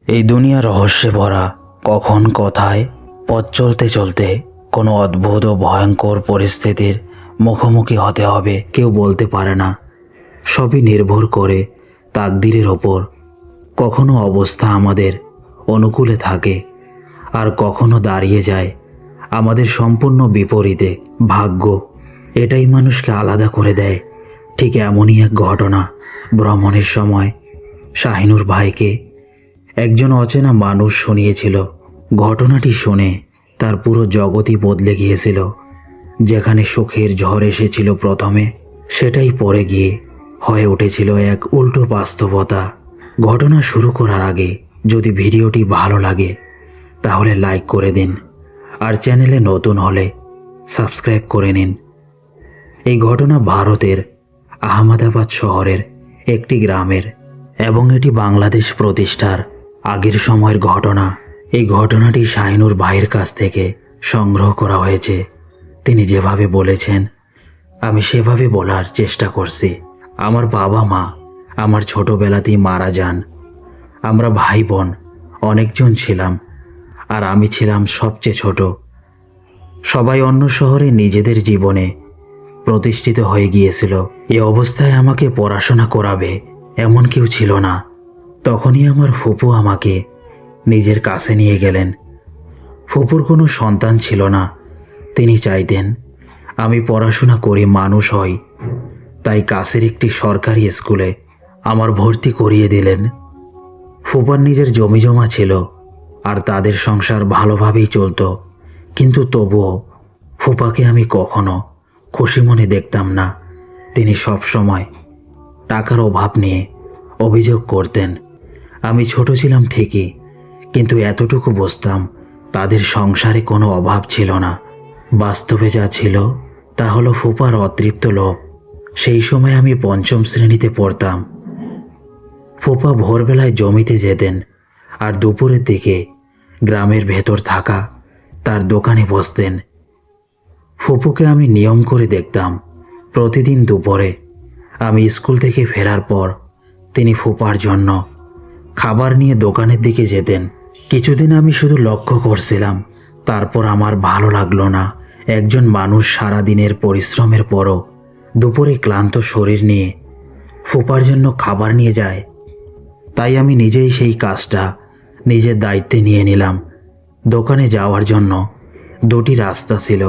এই দুনিয়া রহস্যে ভরা। কখন কোথায় পথ চলতে চলতে কোনো অদ্ভুত ও ভয়ঙ্কর পরিস্থিতির মুখোমুখি হতে হবে কেউ বলতে পারে না। সবই নির্ভর করে তাকদিরের ওপর। কখনো অবস্থা আমাদের অনুকূলে থাকে, আর কখনো দাঁড়িয়ে যায় আমাদের সম্পূর্ণ বিপরীতে। ভাগ্য এটাই মানুষকে আলাদা করে দেয়। ঠিক এমনই এক ঘটনা ভ্রমণের সময় শাহিনুর ভাইকে একজন অচেনা মানুষ শুনিয়েছিল। ঘটনাটি শুনে তার পুরো জগৎই বদলে গিয়েছিল। যেখানে সুখের ঝড় এসেছিল প্রথমে, সেটাই পরে গিয়ে হয়ে উঠেছিল এক উল্টো বাস্তবতা। ঘটনা শুরু করার আগে যদি ভিডিওটি ভালো লাগে তাহলে লাইক করে দিন, আর চ্যানেলে নতুন হলে সাবস্ক্রাইব করে নিন। এই ঘটনা ভারতের আহমেদাবাদ শহরের একটি গ্রামের, এবং এটি বাংলাদেশ প্রতিষ্ঠার আগের সময়ের ঘটনা। এই ঘটনাটি শাহিনুর ভাইয়ের কাছ থেকে সংগ্রহ করা হয়েছে। তিনি যেভাবে বলেছেন আমি সেভাবে বলার চেষ্টা করছি। আমার বাবা মা আমার ছোটবেলাতেই মারা যান। আমরা ভাই বোন অনেকজন ছিলাম, আর আমি ছিলাম সবচেয়ে ছোট। সবাই অন্য শহরে নিজেদের জীবনে প্রতিষ্ঠিত হয়ে গিয়েছিল। এই অবস্থায় আমাকে পড়াশোনা করাবে এমন কেউ ছিল না। তখনই আমার ফুপু আমাকে নিজের কাছে নিয়ে গেলেন। ফুপুর কোনো সন্তান ছিল না। তিনি চাইতেন আমি পড়াশোনা করে মানুষ হই, তাই কাছের একটি সরকারি স্কুলে আমার ভর্তি করিয়ে দিলেন। ফুপার নিজের জমিজমা ছিল, আর তাদের সংসার ভালোভাবেই চলতো। কিন্তু তবুও ফুপাকে আমি কখনো খুশি মনে দেখতাম না। তিনি সব সময় টাকার অভাব নিয়ে অভিযোগ করতেন। আমি ছোট ছিলাম ঠিকই, কিন্তু এতটুকু বুঝতাম তাদের সংসারে কোনো অভাব ছিল না। বাস্তবে যা ছিল তা হলো ফুপার অতৃপ্ত লোভ। সেই সময় আমি পঞ্চম শ্রেণীতে পড়তাম। ফুপা ভোরবেলায় জমিতে যেতেন, আর দুপুরের দিকে গ্রামের ভেতর থাকা তার দোকানে বসতেন। ফুপুকে আমি নিয়ম করে দেখতাম। প্রতিদিন দুপুরে আমি স্কুল থেকে ফেরার পর তিনি ফুপার জন্য খাবার নিয়ে দোকানের দিকে যেতেন। কিছুদিন আমি শুধু লক্ষ্য করছিলাম, তারপর আমার ভালো লাগলো না। একজন মানুষ সারাদিনের পরিশ্রমের পরও দুপুরে ক্লান্ত শরীর নিয়ে ফুপার জন্য খাবার নিয়ে যায়। তাই আমি নিজেই সেই কাজটা নিজের দায়িত্বে নিয়ে নিলাম। দোকানে যাওয়ার জন্য দুটি রাস্তা ছিল।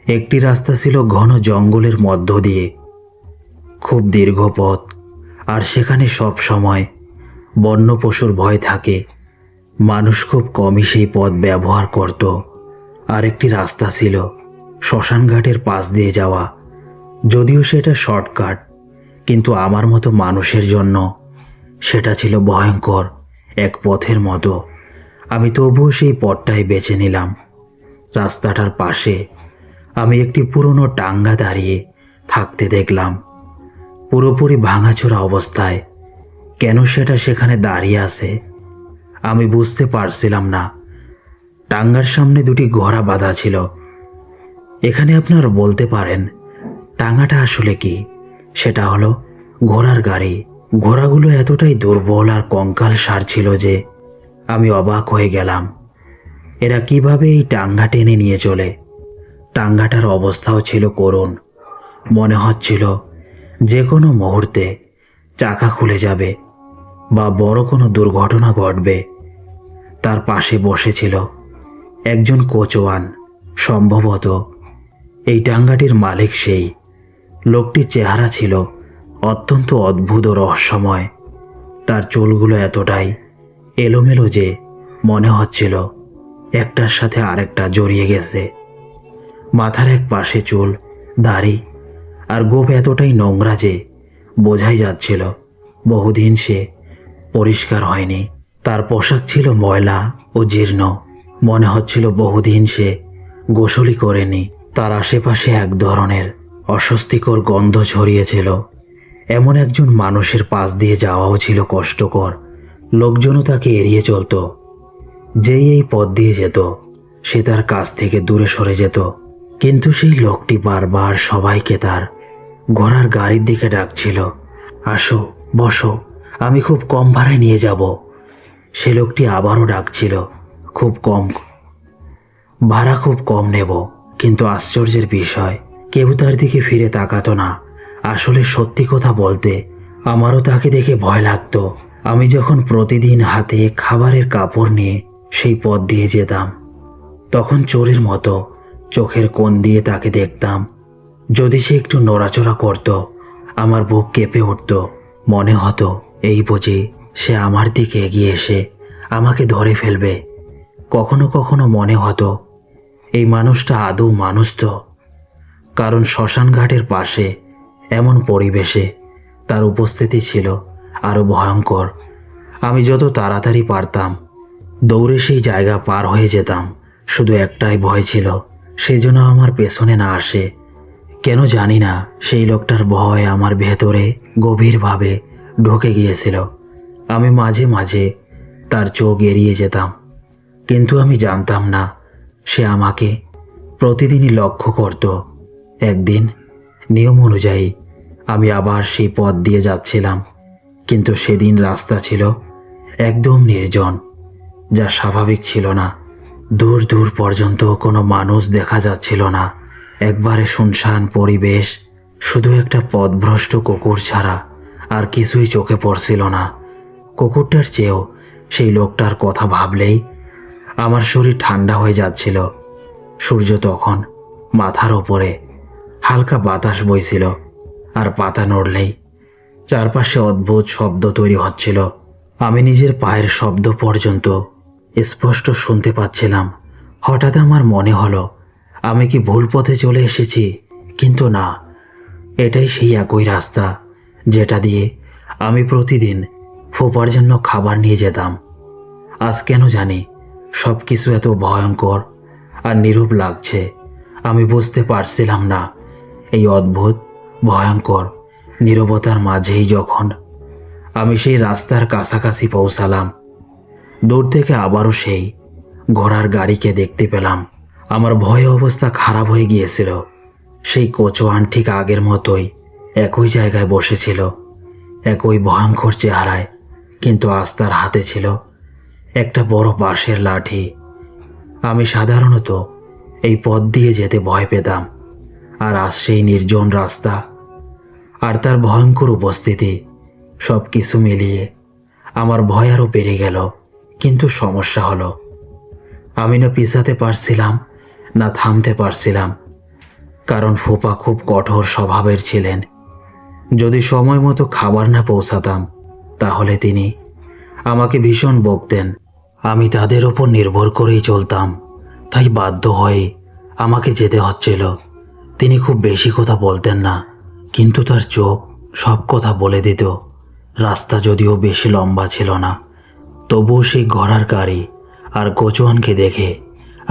একটি রাস্তা ছিল ঘন জঙ্গলের মধ্য দিয়ে, খুব দীর্ঘ পথ, আর সেখানে সব সময় বন্য পশুর ভয় থাকে। মানুষ খুব কমই সেই পথ ব্যবহার করত। আরেকটি রাস্তা ছিল শ্মশানঘাটের পাশ দিয়ে যাওয়া। যদিও সেটা শর্টকাট, কিন্তু আমার মতো মানুষের জন্য সেটা ছিল ভয়ঙ্কর এক পথের মতো। আমি তবুও সেই পথটাই বেছে নিলাম। রাস্তাটার পাশে আমি একটি পুরনো টাঙ্গা দাঁড়িয়ে থাকতে দেখলাম, পুরোপুরি ভাঙাচোরা অবস্থায়। কেন সেটা সেখানে দাঁড়িয়ে আছে আমি বুঝতে পারছিলাম না। টাঙ্গার সামনে দুটি ঘোড়া বাঁধা ছিল। এখানে আপনারা বলতে পারেন টাঙ্গাটা আসলে কি? সেটা হলো ঘোড়ার গাড়ি। ঘোড়াগুলো এতটাই দুর্বল আর কঙ্কালসার ছিল যে আমি অবাক হয়ে গেলাম এরা কিভাবে এই টাঙ্গা টেনে নিয়ে চলে। টাঙ্গাটার অবস্থাও ছিল করুণ। মনে হচ্ছিল যে কোনো মুহূর্তে চাকা খুলে যাবে বা বড় কোনো দুর্ঘটনা ঘটবে। তার পাশে বসেছিল একজন কোচওয়ান। সম্ভবত এই টাঙ্গাটির মালিক সেই। লোকটির চেহারা ছিল অত্যন্ত অদ্ভুত ও রহস্যময়। তার চুলগুলো এতটাই এলোমেলো যে মনে হচ্ছিল একটার সাথে আরেকটা জড়িয়ে গেছে। মাথার এক পাশে চুল, দাড়ি আর গোঁফ এতটাই নোংরা যে বোঝাই যাচ্ছিল বহুদিন সে পরিষ্কার হয়নি। তার পোশাক ছিল ময়লা ও জীর্ণ। মনে হচ্ছিল বহুদিন সে গোসলই করেনি। তার আশেপাশে এক ধরনের অস্বস্তিকর গন্ধ ছড়িয়েছিল। এমন একজন মানুষের পাশ দিয়ে যাওয়াও ছিল কষ্টকর। লোকজনও তাকে এড়িয়ে চলত। যেই এই পথ দিয়ে যেত সে তার কাছ থেকে দূরে সরে যেত। কিন্তু সেই লোকটি বারবার সবাইকে তার ঘোড়ার গাড়ির দিকে ডাকছিল, আসো, বসো, আমি খুব কম ভাড়ায় নিয়ে যাব। সে লোকটি আবারও ডাকছিল, খুব কম ভাড়া, খুব কম নেব। কিন্তু আশ্চর্যের বিষয়, কেউ তার দিকে ফিরে তাকাতো না। আসলে সত্যি কথা বলতে আমারও তাকে দেখে ভয় লাগতো। আমি যখন প্রতিদিন হাতে খাবারের কাপড় নিয়ে সেই পথ দিয়ে যেতাম, তখন চোরের মতো চোখের কোণ দিয়ে তাকে দেখতাম। যদি সে একটু নড়াচড়া করত, আমার বুক কেঁপে উঠত। মনে হতো এই বুঝি সে আমার দিকে এগিয়ে এসে আমাকে ধরে ফেলবে। কখনো কখনো মনে হতো এই মানুষটা আদৌ মানুষ তো, কারণ শ্মশান ঘাটের পাশে এমন পরিবেশে তার উপস্থিতি ছিল আরো ভয়ঙ্কর। আমি যত তাড়াতাড়ি পারতাম দৌড়ে সেই জায়গা পার হয়ে যেতাম। শুধু একটাই ভয় ছিল, সে যেন আমার পেছনে না আসে। কেন জানি না, সেই লোকটার ভয় আমার ভেতরে গভীরভাবে ঢুকে গিয়েছিল। আমি মাঝে মাঝে তার চোখ এড়িয়ে যেতাম, কিন্তু আমি জানতাম না সে আমাকে প্রতিদিনই লক্ষ্য করত। একদিন নিয়ম অনুযায়ী আমি আবার সেই পথ দিয়ে যাচ্ছিলাম, কিন্তু সেদিন রাস্তা ছিল একদম নির্জন, যা স্বাভাবিক ছিল না। দূর দূর পর্যন্ত কোনো মানুষ দেখা যাচ্ছিল না। একবারে শুনশান পরিবেশ, শুধু একটা পথভ্রষ্ট কুকুর ছাড়া আর কিছুই চোখে পড়ছিল না। কুকুরটার চেয়েও সেই লোকটার কথা ভাবলেই আমার শরীর ঠান্ডা হয়ে যাচ্ছিল। সূর্য তখন মাথার ওপরে, হালকা বাতাস বইছিল, আর পাতা নড়লেই চারপাশে অদ্ভুত শব্দ তৈরি হচ্ছিল। আমি নিজের পায়ের শব্দ পর্যন্ত স্পষ্ট শুনতে পাচ্ছিলাম। হঠাৎ আমার মনে হলো আমি কি ভুল পথে চলে এসেছি, কিন্তু না, এটাই সেই একই রাস্তা যেটা দিয়ে আমি প্রতিদিন ফোপার জন্য খাবার নিয়ে যেতাম। আজ কেন জানি সব কিছু এত ভয়ঙ্কর আর নীরব লাগছে। আমি বুঝতে পারছিলাম না এই অদ্ভুত ভয়ঙ্কর নীরবতার মাঝেই যখন আমি সেই রাস্তার কাছাকাছি পৌঁছালাম, দূর থেকে আবারও সেই ঘোড়ার গাড়িকে দেখতে পেলাম। আমার ভয়ে অবস্থা খারাপ হয়ে গিয়েছিল। সেই কোচোয়ান ঠিক আগের মতোই একই জায়গায় বসেছিল, একই ভয়ঙ্কর চেহারায়, কিন্তু আজ তার হাতে ছিল একটা বড় বাঁশের লাঠি। আমি সাধারণত এই পথ দিয়ে যেতে ভয় পেতাম, আর আজ সেই নির্জন রাস্তা আর তার ভয়ঙ্কর উপস্থিতি, সব কিছু মিলিয়ে আমার ভয় আরও বেড়ে গেল। কিন্তু সমস্যা হলো, আমি না পিছাতে পারছিলাম না থামতে পারছিলাম, কারণ ফুপা খুব কঠোর স্বভাবের ছিলেন। যদি সময় মতো খাবার না পৌঁছাতাম, তাহলে তিনি আমাকে ভীষণ বকতেন। আমি তাদের ওপর নির্ভর করেই চলতাম, তাই বাধ্য হয়ে আমাকে যেতে হচ্ছিল। তিনি খুব বেশি কথা বলতেন না, কিন্তু তার চোখ সব কথা বলে দিত। রাস্তা যদিও বেশি লম্বা ছিল না, তবুও সেই ঘোড়ার গাড়ি আর কোচোয়ানকে দেখে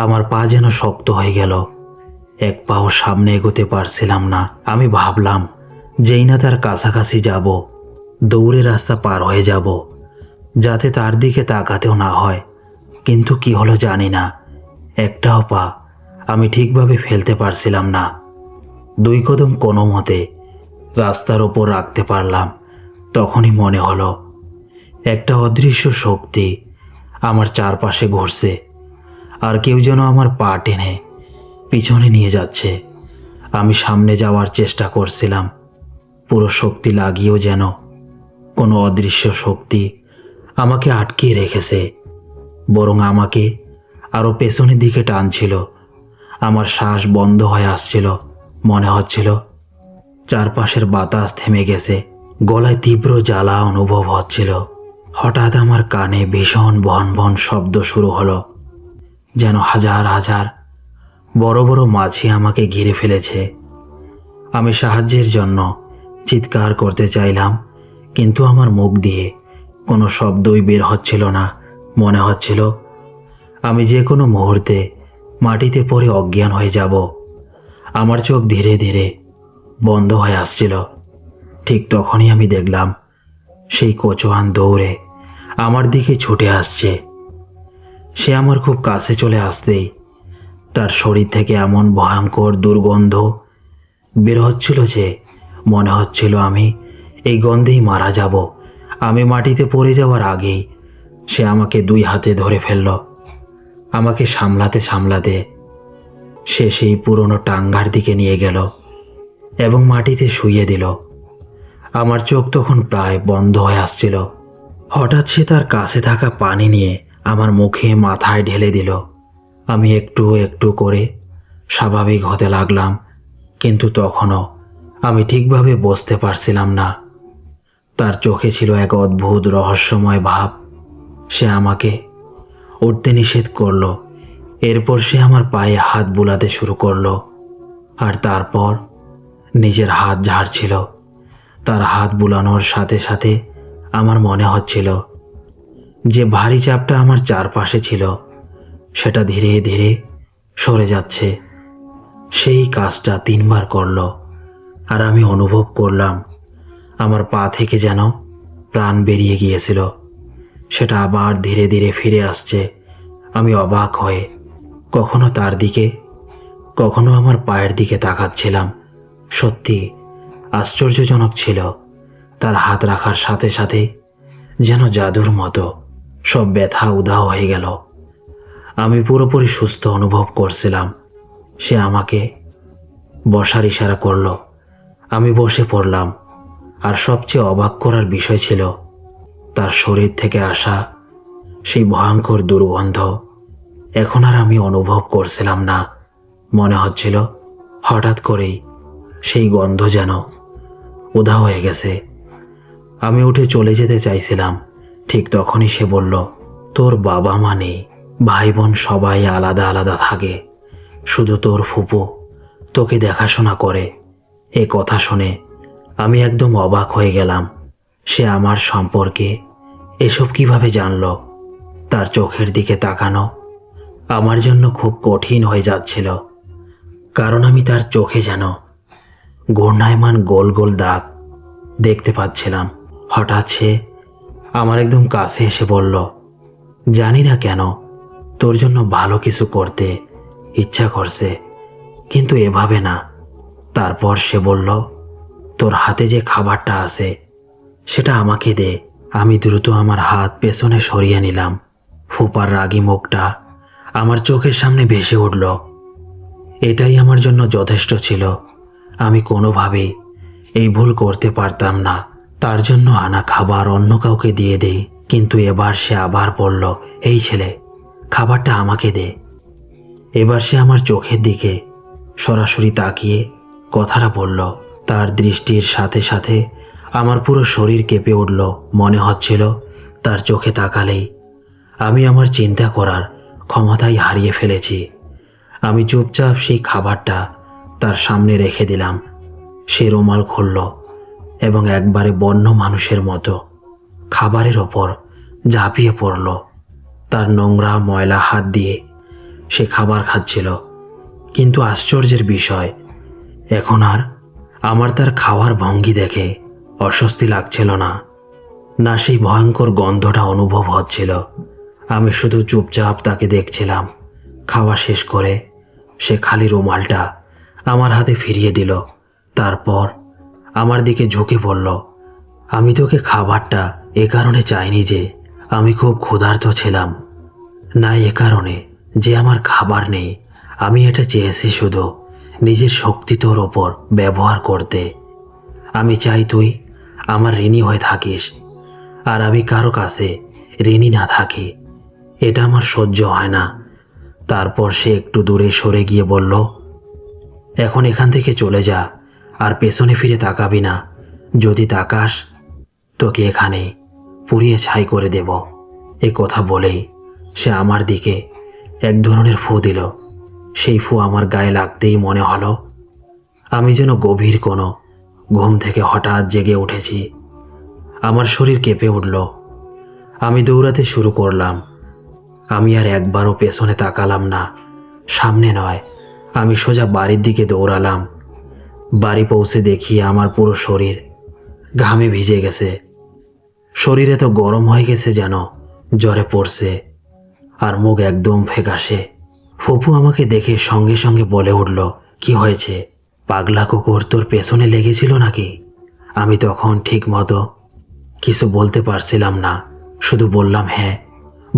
আমার পা যেন শক্ত হয়ে গেল। এক পাও সামনে এগোতে পারছিলাম না। আমি ভাবলাম, যেই না তার কাছাকাছি যাব, দৌড়ে রাস্তা পার হয়ে যাব, যাতে তার দিকে তাকাতেও না হয়। কিন্তু কি হলো জানি না, একটাও পা আমি ঠিকভাবে ফেলতে পারছিলাম না। 2 কদম কোনো মতে রাস্তার ওপর রাখতে পারলাম। তখনই মনে হলো একটা অদৃশ্য শক্তি আমার চারপাশে ঘুরছে, আর কেউ যেন আমার পা টেনে পিছনে নিয়ে যাচ্ছে। আমি সামনে যাওয়ার চেষ্টা করছিলাম, পুরো শক্তি লাগিয়েও যেন কোনো অদৃশ্য শক্তি আমাকে আটকিয়ে রেখেছে, বরং আমাকে আরও পেছনের দিকে টানছিল। আমার শ্বাস বন্ধ হয়ে আসছিল, মনে হচ্ছিল চারপাশের বাতাস থেমে গেছে, গলায় তীব্র জ্বালা অনুভব হচ্ছিল। হঠাৎ আমার কানে ভীষণ ভন ভন শব্দ শুরু হলো, যেন হাজার হাজার বড় বড় মাছি আমাকে ঘিরে ফেলেছে। আমি সাহায্যের জন্য চিৎকার করতে চাইলাম, কিন্তু আমার মুখ দিয়ে কোনো শব্দই বের হচ্ছিল না। মনে হচ্ছিল আমি যে কোনো মুহূর্তে মাটিতে পড়ে অজ্ঞান হয়ে যাব। আমার চোখ ধীরে ধীরে বন্ধ হয়ে আসছিল। ঠিক তখনই আমি দেখলাম সেই কোচোয়ান দৌড়ে আমার দিকে ছুটে আসছে। সে আমার খুব কাছে চলে আসতেই তার শরীর থেকে এমন ভয়ঙ্কর দুর্গন্ধ বের হচ্ছিল যে মনে হচ্ছিল আমি এই গন্ধেই মারা যাব। আমি মাটিতে পড়ে যাওয়ার আগেই সে আমাকে 2 হাতে ধরে ফেলল। আমাকে সামলাতে সামলাতে সে সেই পুরনো টাঙ্গার দিকে নিয়ে গেল এবং মাটিতে শুইয়ে দিল। আমার চোখ তখন প্রায় বন্ধ হয়ে আসছিল। হঠাৎ সে তার কাছে থাকা পানি নিয়ে আমার মুখে মাথায় ঢেলে দিল। আমি একটু একটু করে স্বাভাবিক হতে লাগলাম, কিন্তু তখনও আমি ঠিকভাবে বসতে পারছিলাম না। তার চোখে ছিল এক অদ্ভুত রহস্যময় ভাব। সে আমাকে উঠতে নিষেধ করলো। এরপর সে আমার পায়ে হাত বুলাতে শুরু করলো, আর তারপর নিজের হাত ঝাড়ছিল। তার হাত বুলানোর সাথে সাথে আমার মনে হচ্ছিল যে ভারী চাপটা আমার চারপাশে ছিল সেটা ধীরে ধীরে সরে যাচ্ছে। সেই কাজটা 3 বার করলো, আর আমি অনুভব করলাম আমার পা থেকে যেন প্রাণ বেরিয়ে গিয়েছিল। সেটা আবার ধীরে ধীরে ফিরে আসছে। আমি অবাক হয়ে কখনো তার দিকে, কখনো আমার পায়ের দিকে তাকাচ্ছিলাম। সত্যি আশ্চর্যজনক ছিল। তার হাত রাখার সাথে সাথে যেন জাদুর মতো সব ব্যথা উধাও হয়ে গেল। আমি পুরোপুরি সুস্থ অনুভব করছিলাম। সে আমাকে বসার ইশারা করলো। আমি বসে পড়লাম, আর সবচেয়ে অবাক করার বিষয় ছিল তার শরীর থেকে আসা সেই ভয়ঙ্কর দুর্গন্ধ এখন আর আমি অনুভব করছিলাম না। মনে হচ্ছিল হঠাৎ করেই সেই গন্ধ যেন উধাও হয়ে গেছে। আমি উঠে চলে যেতে চাইছিলাম, ঠিক তখনই সে বলল, তোর বাবা মা নেই, ভাই বোন সবাই আলাদা আলাদা থাকে, শুধু তোর ফুপু তোকে দেখাশোনা করে। এ কথা শুনে আমি একদম অবাক হয়ে গেলাম। সে আমার সম্পর্কে এসব কিভাবে জানলো? তার চোখের দিকে তাকানো আমার জন্য খুব কঠিন হয়ে যাচ্ছিল, কারণ আমি তার চোখে যেন ঘূর্ণায়মান গোল গোল দাগ দেখতে পাচ্ছিলাম। হঠাৎ সে আমার একদম কাছে এসে বলল, জানি না কেন তোর জন্য ভালো কিছু করতে ইচ্ছা করছে, কিন্তু এভাবে না। তারপর সে বলল, তোর হাতে যে খাবারটা আছে সেটা আমাকে দে। আমি দ্রুত আমার হাত পেছনে সরিয়ে নিলাম। ফুপার রাগী মুখটা আমার চোখের সামনে ভেসে উঠল। এটাই আমার জন্য যথেষ্ট ছিল। আমি কোনোভাবেই এই ভুল করতে পারতাম না। তার জন্য আনা খাবার অন্য কাউকে দিয়ে দেই, কিন্তু এবার সে আবার বলল, এই ছেলে, খাবারটা আমাকে দে। এবার সে আমার চোখের দিকে সরাসরি তাকিয়ে কথাটা বলল। তার দৃষ্টির সাথে সাথে আমার পুরো শরীর কেঁপে উঠল। মনে হচ্ছিল তার চোখে তাকালেই আমি আমার চিন্তা করার ক্ষমতাই হারিয়ে ফেলেছি। আমি চুপচাপ সেই খাবারটা তার সামনে রেখে দিলাম। সে রুমাল খুলল এবং একবারে বন্য মানুষের মতো খাবারের ওপর ঝাঁপিয়ে পড়ল। তার নোংরা ময়লা হাত দিয়ে সে খাবার খাচ্ছিল, কিন্তু আশ্চর্যের বিষয়, এখন আর আমার তার খাওয়ার ভঙ্গি দেখে অস্বস্তি লাগছিল না, না সেই ভয়ঙ্কর গন্ধটা অনুভব হচ্ছিল। আমি শুধু চুপচাপ তাকে দেখছিলাম। খাওয়া শেষ করে সে খালি রুমালটা আমার হাতে ফিরিয়ে দিল। তারপর আমার দিকে ঝুঁকে পড়ল। আমি তোকে খাবারটা এ কারণে চাইনি যে আমি খুব ক্ষুধার্ত ছিলাম, না এ কারণে যে আমার খাবার নেই। আমি এটা চেয়েছি শুধু নিজের শক্তি তোর ওপর ব্যবহার করতে। আমি চাই তুই আমার ঋণী হয়ে থাকিস, আর আমি কারো কাছে ঋণী না থাকি। এটা আমার সহ্য হয় না। তারপর সে একটু দূরে সরে গিয়ে বলল, এখন এখান থেকে চলে যা, আর পেছনে ফিরে তাকাবি না। যদি তাকাস তোকে এখানে পুড়িয়ে ছাই করে দেব। এ কথা বলেই সে আমার দিকে এক ধরনের ফু দিল। সেই ফু আমার গায়ে লাগতেই মনে হলো আমি যেন গভীর কোনো ঘুম থেকে হঠাৎ জেগে উঠেছি। আমার শরীর কেঁপে উঠল। আমি দৌড়াতে শুরু করলাম। আমি আর একবারও পেছনে তাকালাম না, সামনে নয়। আমি সোজা বাড়ির দিকে দৌড়ালাম। বাড়ি পৌঁছে দেখি আমার পুরো শরীর ঘামে ভিজে গেছে। শরীর এত গরম হয়ে গেছে যেন জ্বরে পড়ছে, আর মুখ একদম ফ্যাকাশে। ফুপু আমাকে দেখে সঙ্গে সঙ্গে বলে উঠল, কি হয়েছে? পাগলা কুকুর তোর পেছনে লেগেছিল নাকি? আমি তখন ঠিক মতো কিছু বলতে পারছিলাম না, শুধু বললাম হ্যাঁ।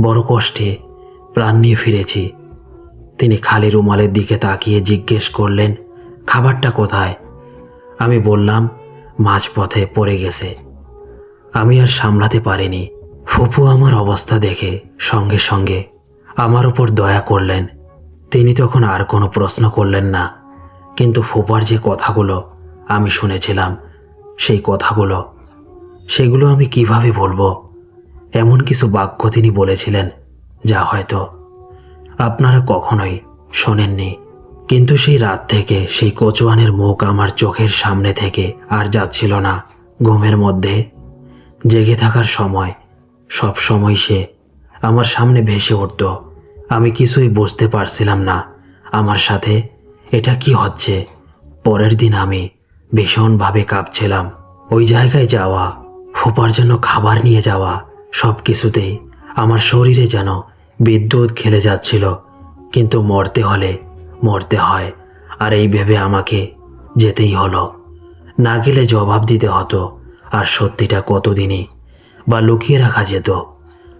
বড় কষ্টে প্রাণ নিয়ে ফিরেছি। তিনি খালি রুমালের দিকে তাকিয়ে জিজ্ঞেস করলেন, খাবারটা কোথায়? আমি বললাম, মাঝপথে পড়ে গেছে। আমি আর সামলাতে পারিনি। ফুপু আমার অবস্থা দেখে সঙ্গে সঙ্গে আমার ওপর দয়া করলেন। তিনি তখন আর কোনো প্রশ্ন করলেন না। কিন্তু ফুপার যে কথাগুলো আমি শুনেছিলাম, সেই কথাগুলো, সেগুলো আমি কিভাবে বলবো? এমন কিছু বাক্য তিনি বলেছিলেন যা হয়তো আপনারা কখনোই শোনেননি। কিন্তু সেই রাত থেকে সেই কচুয়ানের মুখ আমার চোখের সামনে থেকে আর যাচ্ছিল না। ঘুমের মধ্যে জেগে থাকার সময় সব সময় সে আমার সামনে ভেসে উঠত। আমি কিছুই বুঝতে পারছিলাম না আমার সাথে এটা কি হচ্ছে। পরের দিন আমি ভীষণভাবে কাঁপছিলাম। ওই জায়গায় যাওয়া, ফুপার জন্য খাবার নিয়ে যাওয়া, সব কিছুতেই আমার শরীরে যেন বিদ্যুৎ খেলে যাচ্ছিল। কিন্তু মরতে হলে মরতে হয়, আর এই ভেবে আমাকে যেতেই হলো। না গেলে জবাব দিতে হতো, আর সত্যিটা কতদিনই বা লুকিয়ে রাখা যেত।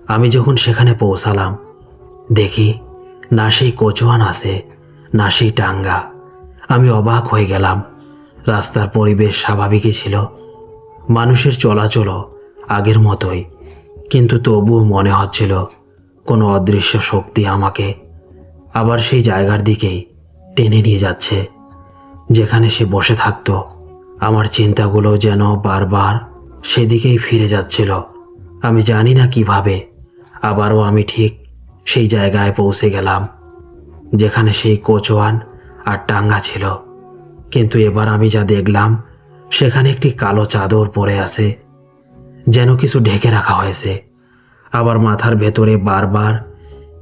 আমি যখন সেখানে পৌঁছালাম, দেখি না সেই কচুয়ান আছে, না সেই টাঙ্গা। আমি অবাক হয়ে গেলাম। রাস্তার পরিবেশ স্বাভাবিকই ছিল, মানুষের চলাচলও আগের মতোই, কিন্তু তবুও মনে হচ্ছিল কোনো অদৃশ্য শক্তি আমাকে আবার সেই জায়গার দিকেই টেনে নিয়ে যাচ্ছে, যেখানে সে বসে থাকতো। আমার চিন্তাগুলো যেন বারবার সেদিকেই ফিরে যাচ্ছিল। আমি জানি না কিভাবে আবারও আমি ঠিক সেই জায়গায় পৌঁছে গেলাম যেখানে সেই কচুয়ান আর টাঙ্গা ছিল। কিন্তু এবার আমি যা দেখলাম, সেখানে একটি কালো চাদর পরে আছে, যেন কিছু ঢেকে রাখা হয়েছে। আবার মাথার ভেতরে বারবার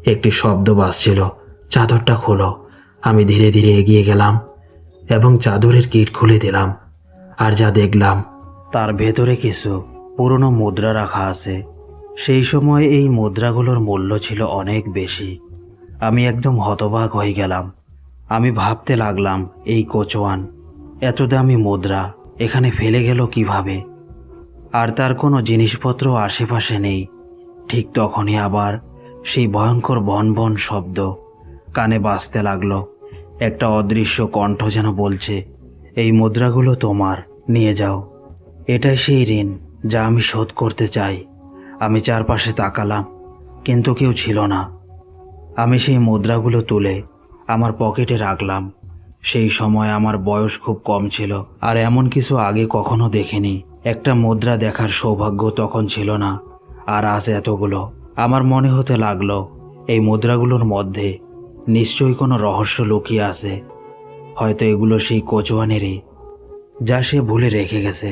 একটি শব্দ বাজছিল, চাদরটা খোলো। আমি ধীরে ধীরে এগিয়ে গেলাম এবং চাদরের কিট খুলে দিলাম। আর যা দেখলাম, তার ভেতরে কিছু পুরনো মুদ্রা রাখা আছে। সেই সময় এই মুদ্রাগুলোর মূল্য ছিল অনেক বেশি। আমি একদম হতবাক হয়ে গেলাম। আমি ভাবতে লাগলাম, এই কচুয়ান এত দামি মুদ্রা এখানে ফেলে গেল কিভাবে? আর তার কোনো জিনিসপত্র আশেপাশে নেই। ঠিক তখনই আবার সেই ভয়ঙ্কর ভন ভন শব্দ কানে বাজতে লাগলো। একটা অদৃশ্য কণ্ঠ যেন বলছে, এই মুদ্রাগুলো তোমার, নিয়ে যাও। এটাই সেই ঋণ যা আমি শোধ করতে চাই। আমি চারপাশে তাকালাম, কিন্তু কেউ ছিল না। আমি সেই মুদ্রাগুলো তুলে আমার পকেটে রাখলাম। সেই সময় আমার বয়স খুব কম ছিল, আর এমন কিছু আগে কখনো দেখিনি। একটা মুদ্রা দেখার সৌভাগ্য তখন ছিল না, আর আজ এতগুলো। আমার মনে হতে লাগলো এই মুদ্রাগুলোর মধ্যে নিশ্চয়ই কোনো রহস্য লুকিয়ে আছে। হয়তো এগুলো সেই কচুয়ানেরই, যা সে ভুলে রেখে গেছে।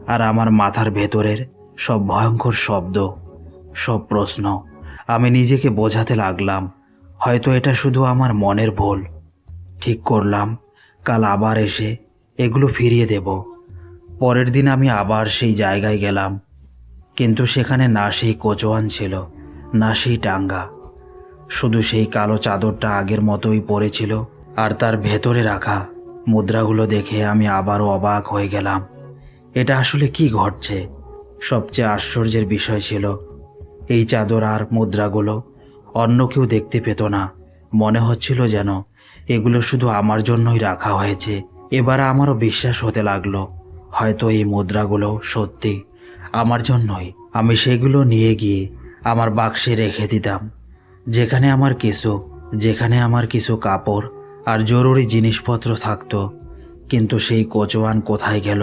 আর আমার মাথার ভেতরের সব ভয়ঙ্কর শব্দ, সব প্রশ্ন, আমি নিজেকে বোঝাতে লাগলাম হয়তো এটা শুধু আমার মনের ভুল। ঠিক করলাম কাল আবার এসে এগুলো ফিরিয়ে দেব। পরের দিন আমি আবার সেই জায়গায় গেলাম, কিন্তু সেখানে না সেই কচুয়ান ছিল, না সেই টাঙ্গা। শুধু সেই কালো চাদরটা আগের মতোই পড়েছিল, আর তার ভেতরে রাখা মুদ্রাগুলো দেখে আমি আবারও অবাক হয়ে গেলাম। এটা আসলে কি ঘটছে? সবচেয়ে আশ্চর্যের বিষয় ছিল, এই চাদর আর মুদ্রাগুলো অন্য কেউ দেখতে পেত না। মনে হচ্ছিল যেন এগুলো শুধু আমার জন্যই রাখা হয়েছে। এবার আমারও বিশ্বাস হতে লাগলো হয়তো এই মুদ্রাগুলো সত্যি আমার জন্যই। আমি সেগুলো নিয়ে গিয়ে আমার বাক্সে রেখে দিতাম, যেখানে আমার কিছু কাপড় আর জরুরি জিনিসপত্র থাকতো। কিন্তু সেই কচুয়ান কোথায় গেল?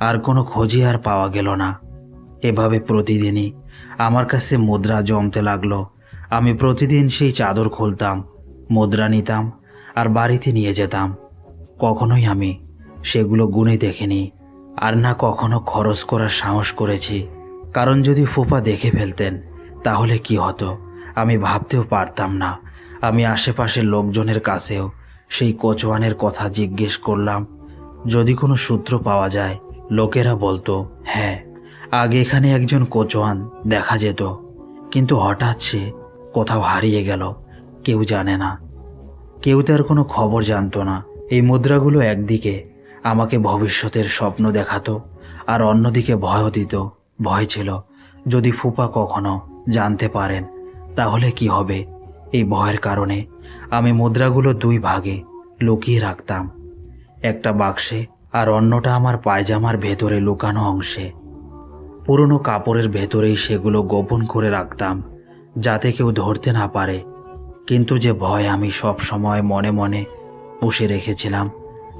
আর কোনো খোঁজই আর পাওয়া গেল না। এভাবে প্রতিদিনই আমার কাছে মুদ্রা জমতে লাগলো। আমি প্রতিদিন সেই চাদর খুলতাম, মুদ্রা নিতাম আর বাড়িতে নিয়ে যেতাম। কখনোই আমি সেগুলো গুনে দেখিনি, আর না কখনো খরচ করার সাহস করেছি। কারণ যদি ফুপা দেখে ফেলতেন তাহলে কি হতো আমি ভাবতেও পারতাম না। আমি আশেপাশের লোকজনের কাছেও সেই কচুয়ানের কথা জিজ্ঞেস করলাম, যদি কোনো সূত্র পাওয়া যায়। লোকেরা বলতো, হ্যাঁ, আগে এখানে একজন কচুয়ান দেখা যেত, কিন্তু হঠাৎ সে কোথাও হারিয়ে গেল। কেউ জানে না, কেউ তার কোনো খবর জানতো না। এই মুদ্রাগুলো একদিকে আমাকে ভবিষ্যতের স্বপ্ন দেখাতো, আর অন্যদিকে ভয়ও দিত। ভয় ছিল যদি ফুপা কখনো জানতে পারেন তাহলে কি হবে? এই ভয়ের কারণে আমি মুদ্রাগুলো দুই ভাগে লুকিয়ে রাখতাম, একটা বাক্সে আর অন্যটা আমার পায়জামার ভেতরে লুকানো অংশে। পুরনো কাপড়ের ভেতরেই সেগুলো গোপন করে রাখতাম, যাতে কেউ ধরতে না পারে। কিন্তু যে ভয় আমি সব সময় মনে মনে পুষে রেখেছিলাম,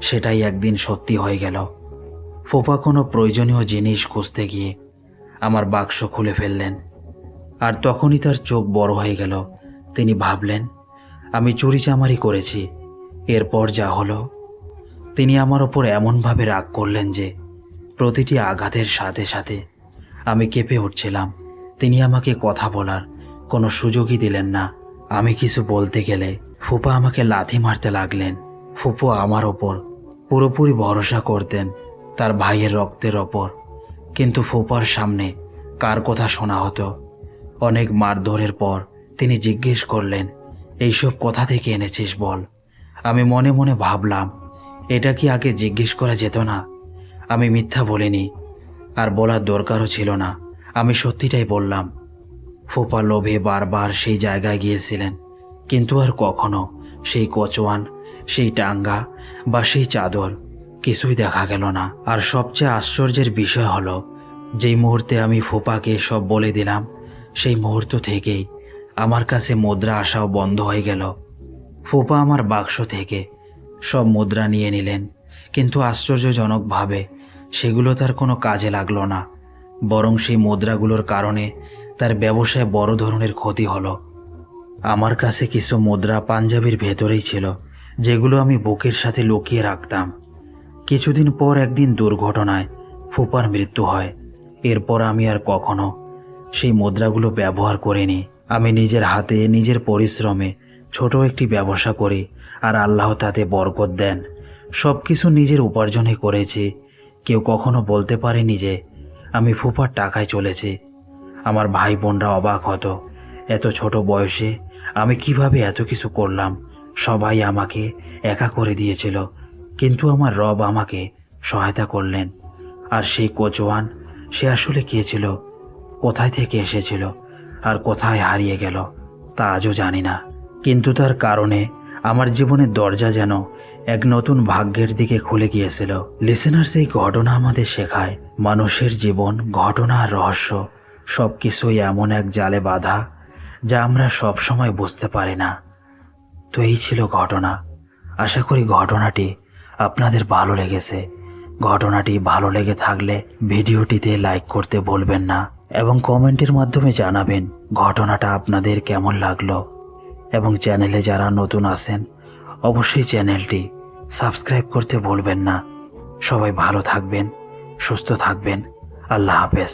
সেটাই একদিন সত্যি হয়ে গেল। ফুপা কোনো প্রয়োজনীয় জিনিস খুঁজতে গিয়ে আমার বাক্স খুলে ফেললেন, আর তখনই তার চোখ বড় হয়ে গেল। তিনি ভাবলেন আমি চুরিচামারি করেছি। এরপর যা হলো, তিনি আমার ওপর এমনভাবে রাগ করলেন যে প্রতিটি আঘাতের সাথে সাথে আমি কেঁপে উঠছিলাম। তিনি আমাকে কথা বলার কোনো সুযোগই দিলেন না। আমি কিছু বলতে গেলে ফুপা আমাকে লাথি মারতে লাগলেন। ফুপু আমার ওপর পুরোপুরি ভরসা করতেন তার ভাইয়ের রক্তের ওপর, কিন্তু ফুপার সামনে কার কথা শোনা হতো? অনেক মারধরের পর তিনি জিজ্ঞেস করলেন, এইসব কোথা থেকে এনেছিস বল? আমি মনে মনে ভাবলাম, এটা কি আগে জিজ্ঞেস করা যেত না? আমি মিথ্যা বলিনি, আর বলার দরকারও ছিল না। আমি সত্যিটাই বললাম। ফুপা লোভে বারবার সেই জায়গায় গিয়েছিলেন, কিন্তু আর কখনো সেই কচোয়ান, সেই টাঙ্গা বা সেই চাদর কিছুই দেখা গেল না। আর সবচেয়ে আশ্চর্যের বিষয় হলো, যেই মুহূর্তে আমি ফুপাকে সব বলে দিলাম, সেই মুহূর্ত থেকেই আমার কাছে মুদ্রা আসাও বন্ধ হয়ে গেল। ফুপা আমার বাক্স থেকে সব মুদ্রা নিয়ে নিলেন, কিন্তু আশ্চর্যজনকভাবে সেগুলো তার কোনো কাজে লাগলো না। বরং সেই মুদ্রাগুলোর কারণে তার ব্যবসায় বড় ধরনের ক্ষতি হলো। আমার কাছে কিছু মুদ্রা পাঞ্জাবির ভেতরেই ছিল, যেগুলো আমি বুকের সাথে লুকিয়ে রাখতাম। কিছুদিন পর একদিন দুর্ঘটনায় ফুপার মৃত্যু হয়। এরপর আমি আর কখনো সেই মুদ্রাগুলো ব্যবহার করিনি। আমি নিজের হাতে নিজের পরিশ্রমে ছোট একটি ব্যবসা করি, আর আল্লাহ তাতে বরকত দেন। সব কিছু নিজের উপার্জনে করেছি। কেউ কখনো বলতে পারেনি যে আমি ফুপার টাকায় চলেছি। আমার ভাই বোনরা অবাক হতো, এত ছোট বয়সে আমি কিভাবে এত কিছু করলাম। সবাই আমাকে একা করে দিয়েছিল, কিন্তু আমার রব আমাকে সহায়তা করলেন। আর সেই কোচওয়ান, সে আসলে কে ছিল, কোথায় থেকে এসেছিল, আর কোথায় হারিয়ে গেল তা আজও জানি না। কিন্তু তার কারণে আমার জীবনের দরজা যেন এক নতুন ভাগ্যের দিকে খুলে গিয়েছিল। লিসেনার্স, এই ঘটনা আমাদের শেখায়, মানুষের জীবন, ঘটনা আর রহস্য সব কিছুই এমন এক জালে বাঁধা, যা আমরা সব সময় বুঝতে পারি না। তো এই ছিল ঘটনা। আশা করি ঘটনাটি আপনাদের ভালো লেগেছে। ঘটনাটি ভালো লেগে থাকলে ভিডিওটিতে লাইক করতে ভুলবেন না, এবং কমেন্টের মাধ্যমে জানাবেন ঘটনাটা আপনাদের কেমন লাগলো। এবং চ্যানেলে যারা নতুন আছেন, অবশ্যই চ্যানেলটি সাবস্ক্রাইব করতে ভুলবেন না। সবাই ভালো থাকবেন, সুস্থ থাকবেন। আল্লাহ হাফেজ।